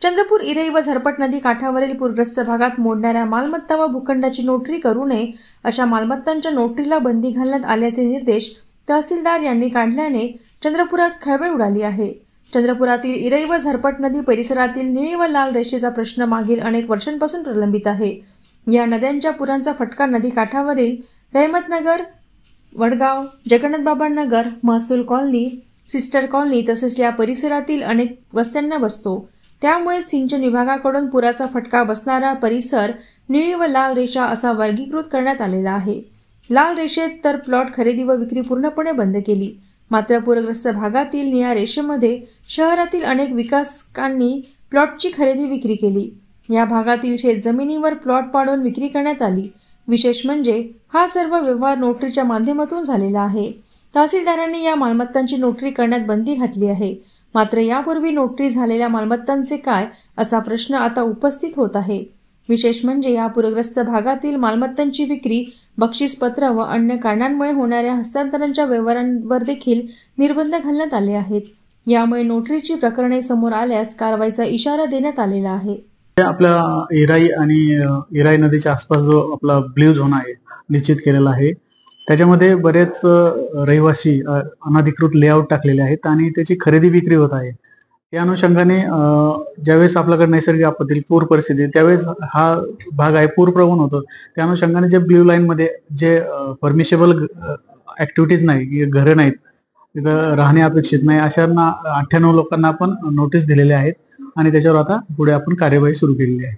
चंद्रपूर इरई व झरपट नदी काठावरील पूरग्रस्त भागात मोडणाऱ्या मालमत्ता व भूखंडाची नोटरी करू नये अशा मालमत्तांच्या नोटरीला बंदी घालण्यात आल्याचे निर्देश तहसीलदार यांनी काढल्याने चंद्रपुरात खळबळ उडाली आहे। चंद्रपुरातील इरई व झरपट नदी परिसरातील निळी व लाल रेषेचा प्रश्न मागील अनेक वर्षांपासून प्रलंबित आहे। या नद्यांच्या पुरांचा फटका नदी काठावरील रहमतनगर, वडगाव, जगन्नाथबाबा नगर, महसूल कॉलनी, सिस्टर कॉलनी तसेच या परिसरातील अनेक वस्त्यांना बसतो। त्यामुळे सिंचन विभागाकडून पुराचा फटका बसणारा परिसर निळी व लाल रेषा असा वर्गीकृत करण्यात आलेला आहे। लाल रेषेत तर प्लॉट खरेदी व विक्री पूर्णपणे बंद केली। मात्र पूरग्रस्त भागातील निळ्या रेषेमध्ये शहरातील अनेक विकासकांनी प्लॉटची खरेदी विक्री केली। या भागातील शेतजमिनीवर प्लॉट पाडून विक्री करण्यात आली। विशेष म्हणजे हा सर्व व्यवहार नोटरीच्या माध्यमातून झालेला आहे। तहसीलदारांनी या मालमत्तांची नोटरी करण्यात बंदी घातली आहे। मात्र यापूर्वी नोटरी झालेल्या मालमत्तांचे काय असा प्रश्न आता उपस्थित होत आहे। विशेष म्हणजे या पूरग्रस्त भागातील मालमत्तांची विक्री, बक्षीसपत्र व अन्य कारणांमुळे होणाऱ्या हस्तांतरणाच्या व्यवहारांवर देखील निर्बंध घालण्यात आले आहेत। यामुळे नोटरीची प्रकरणे समोर आल्यास कारवाईचा इशारा देण्यात आलेला आहे। आपल्या इराई आणि इराई नदीच्या आसपास जो आपला ब्ल्यू झोन आहे निश्चित केलेला आहे, त्याच्यामध्ये बरेच रहिवासी अनधिकृत लेआउट टाकलेले आहेत आणि त्याची खरेदी विक्री होत आहे। त्या अनुषंगाने ज्यावेळेस आपल्याकडे नैसर्गिक आपत्ती पूर परिस्थिती त्यावेळेस हा भाग आहे पूरप्रवण होतो। त्या अनुषंगाने जे ब्ल्यू लाईन मध्ये जे परमिशेबल ऍक्टिव्हिटीज नाही, घरं नाहीत, तिथं राहणे अपेक्षित नाही, अशांना 98 लोकांना आपण नोटीस दिलेले आहेत आणि त्याच्यावर आता पुढे आपण कार्यवाही सुरू केलेली आहे।